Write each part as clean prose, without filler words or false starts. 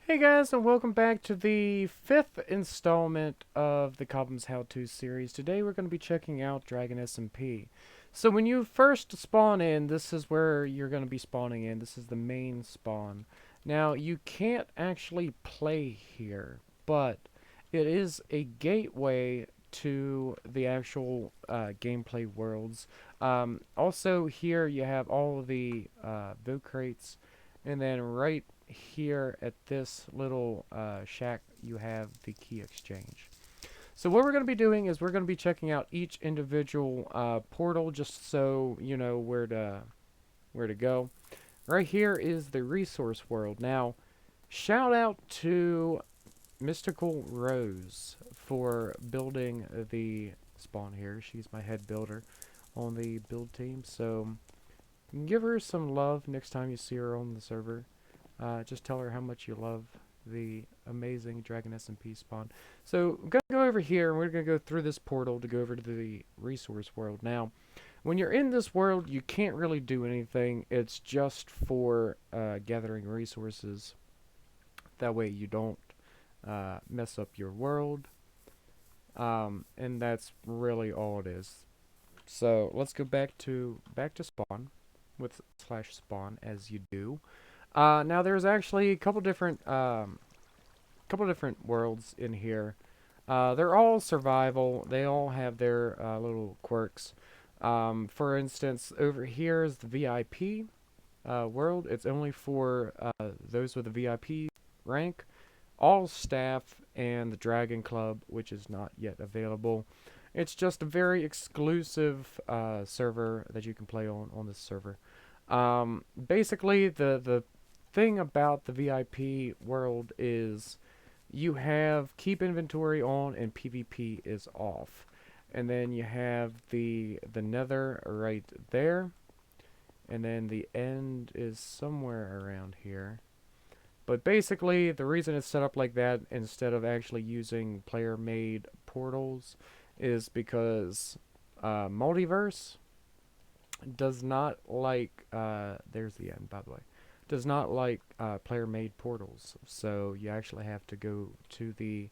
Hey guys, and welcome back to the fifth installment of the Kobums How To series. Today we're going to be checking out DragonSMP. So when you first spawn in, this is where you're going to be spawning in. This is the main spawn. Now, you can't actually play here, but it is a gateway to the actual gameplay worlds. Also, here you have all of the vote crates, and then right here at this little shack you have the key exchange. So what we're going to be doing is we're going to be checking out each individual portal just so you know where to go. Right here is the resource world. Now, shout out to Mystical Rose for building the spawn here. She's my head builder on the build team, so give her some love next time you see her on the server. Just tell her how much you love the amazing DragonSMP spawn. So I'm going to go over here, and we're going to go through this portal to go over to the resource world. Now, when you're in this world, you can't really do anything. It's just for gathering resources. That way you don't mess up your world. And that's really all it is. So let's go back to spawn with /spawn as you do. Now there's actually a couple different worlds in here. They're all survival. They all have their little quirks. For instance, over here is the VIP world. It's only for those with a VIP rank, all staff, and the Dragon Club, which is not yet available. It's just a very exclusive server that you can play on this server. Basically, the thing about the VIP world is you have keep inventory on and PvP is off. And then you have the nether right there. And then the end is somewhere around here. But basically, the reason it's set up like that instead of actually using player-made portals is because Multiverse does not like, there's the end, by the way, does not like player-made portals. So you actually have to go to the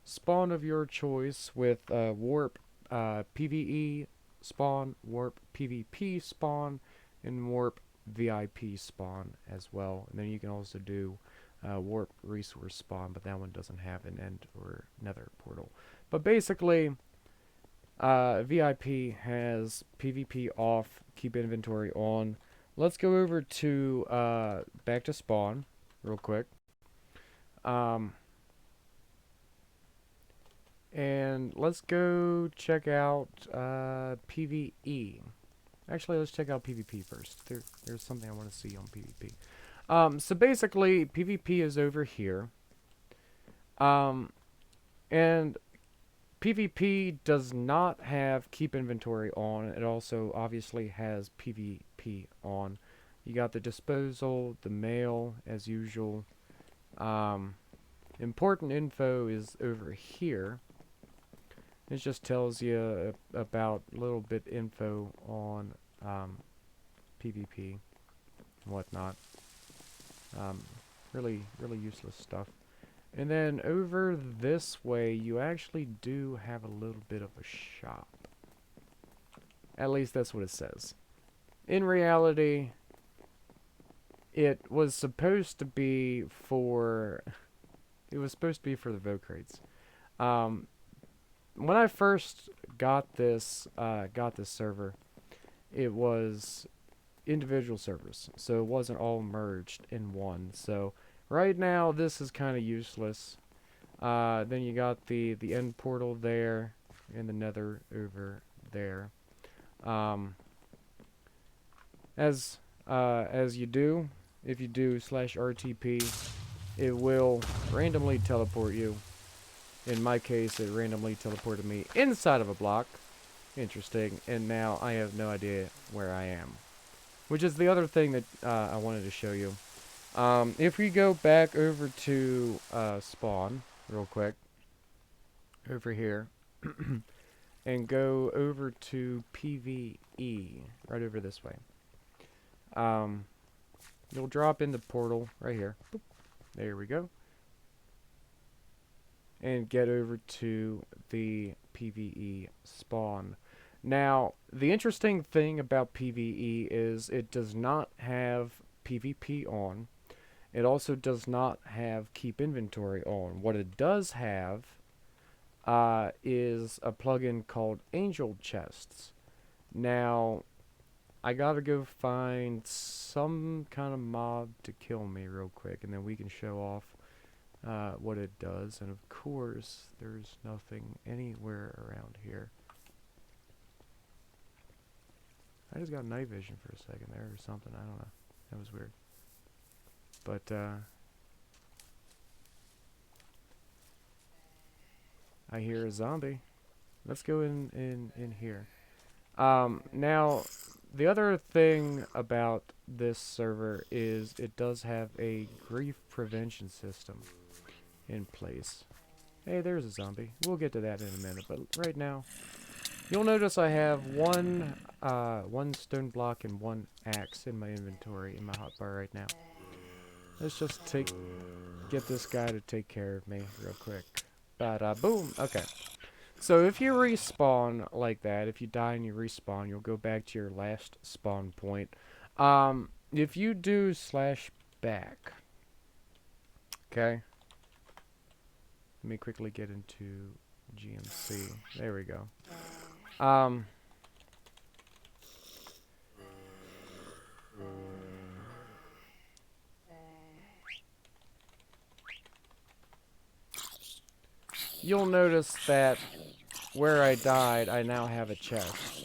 spawn of your choice with Warp PvE spawn, Warp PvP spawn, and Warp VIP spawn as well. And then you can also do Warp resource spawn, but that one doesn't have an end or nether portal. But basically, VIP has PvP off, keep inventory on. Let's go over to back to spawn real quick. Um, and let's go check out PvE. Actually, let's check out PvP first. There's something I want to see on PvP. So basically, PvP is over here. And PvP does not have keep inventory on. It also obviously has PvP on. You got the disposal, the mail, as usual. Important info is over here. It just tells you about a little bit info on PvP and whatnot. Really useless stuff. And then over this way, you actually do have a little bit of a shop. At least that's what it says. In reality, it was supposed to be for... It was supposed to be for the vote crates. When I first got this server, it was individual servers, so it wasn't all merged in one. So right now, this is kind of useless. Then you got the end portal there, and the nether over there. As you do, if you do /RTP, it will randomly teleport you. In my case, it randomly teleported me inside of a block. Interesting. And now I have no idea where I am. Which is the other thing that I wanted to show you. If we go back over to spawn real quick, over here, and go over to PvE, right over this way. You'll drop in the portal right here. Boop. There we go. and get over to the PvE spawn. Now, the interesting thing about PvE is it does not have PvP on. It also does not have keep inventory on. What it does have is a plugin called Angel Chests. Now, I gotta go find some kind of mob to kill me real quick, and then we can show off what it does. And of course, there's nothing anywhere around here. I just got night vision for a second there or something. I don't know. That was weird. But I hear a zombie. Let's go in here. Now, the other thing about this server is it does have a grief prevention system in place. Hey, there's a zombie. We'll get to that in a minute, but right now, you'll notice I have one stone block and one axe in my inventory in my hotbar right now. Let's just get this guy to take care of me real quick. Bada boom. Okay. So if you respawn like that, if you die and you respawn, you'll go back to your last spawn point. If you do /back, okay. Let me quickly get into GMC. There we go. You'll notice that where I died, I now have a chest.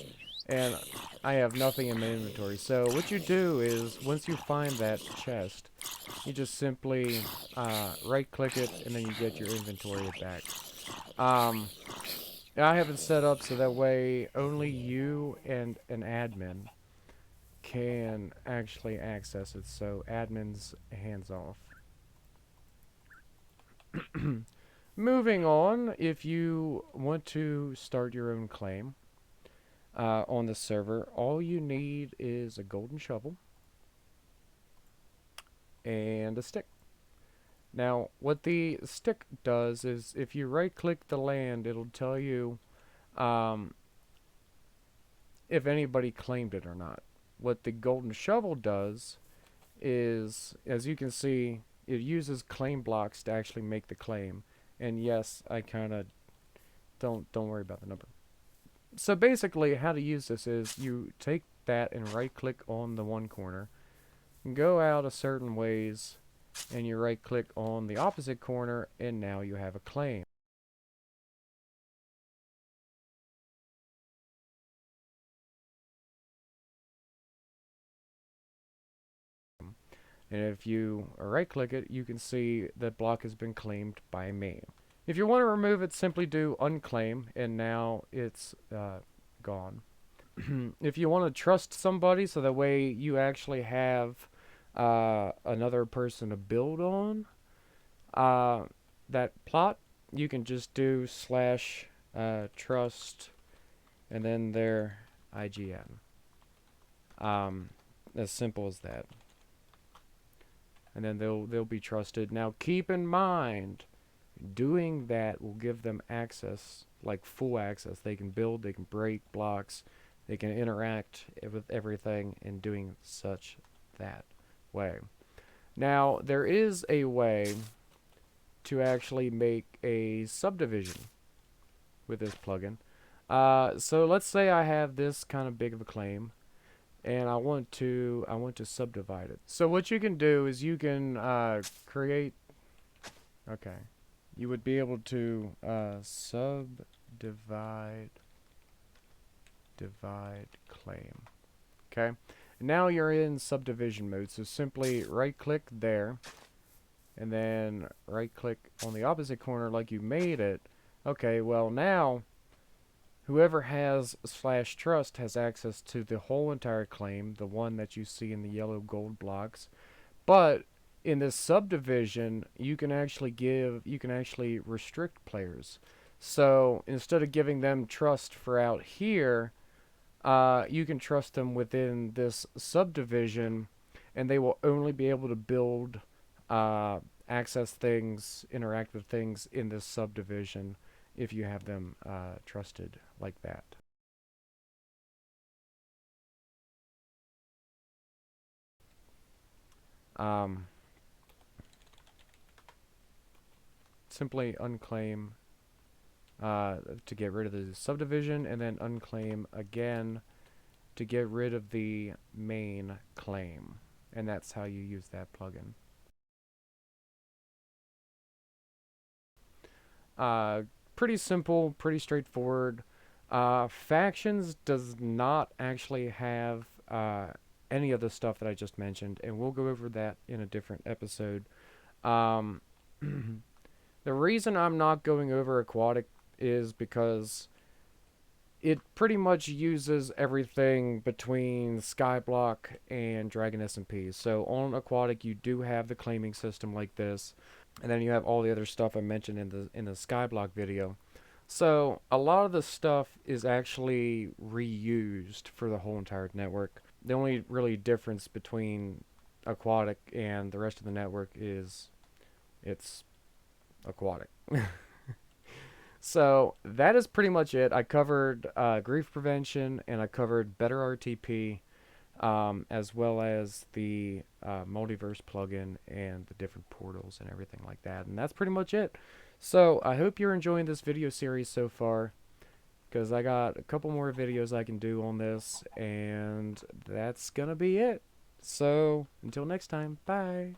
And I have nothing in my inventory. So what you do is, once you find that chest, you just simply right-click it, and then you get your inventory back. I have it set up so that way only you and an admin can actually access it. So admin's hands off. Moving on, if you want to start your own claim on the server, all you need is a golden shovel and a stick. Now, what the stick does is if you right-click the land, it'll tell you if anybody claimed it or not. What the golden shovel does is, as you can see, it uses claim blocks to actually make the claim. And yes, I kind of don't worry about the number. So basically, how to use this is you take that and right-click on the one corner, and go out a certain ways, and you right-click on the opposite corner, and now you have a claim. And if you right-click it, you can see that block has been claimed by me. If you want to remove it, simply do unclaim, and now it's gone. If you want to trust somebody so that way you actually have another person to build on that plot, you can just do /trust and then their IGN. As simple as that. And then they'll be trusted. Now keep in mind, doing that will give them access, like full access. They can build, they can break blocks, they can interact with everything in doing such that way. Now, there is a way to actually make a subdivision with this plugin. So let's say I have this kind of big of a claim, and I want to subdivide it. So what you can do is you can create. Okay, you would be able to divide claim. Okay, now you're in subdivision mode. So simply right-click there, and then right-click on the opposite corner like you made it. Okay, well now, whoever has /trust has access to the whole entire claim, the one that you see in the yellow gold blocks. But in this subdivision, you can actually restrict players. So instead of giving them trust for out here, you can trust them within this subdivision, and they will only be able to build access things, interact with things in this subdivision if you have them trusted like that. Um, Simply unclaim to get rid of the subdivision, and then unclaim again to get rid of the main claim. And that's how you use that plugin. Pretty simple, pretty straightforward. Factions does not actually have any of the stuff that I just mentioned, and we'll go over that in a different episode. Um, the reason I'm not going over Aquatic is because it pretty much uses everything between Skyblock and DragonSMP. So on Aquatic, you do have the claiming system like this, and then you have all the other stuff I mentioned in the Skyblock video. So a lot of the stuff is actually reused for the whole entire network. The only really difference between Aquatic and the rest of the network is it's Aquatic. So that is pretty much it. I covered grief prevention, and I covered better RTP, as well as the multiverse plugin and the different portals and everything like that. And that's pretty much it. So I hope you're enjoying this video series so far, because I got a couple more videos I can do on this, and that's gonna be it. So until next time, bye.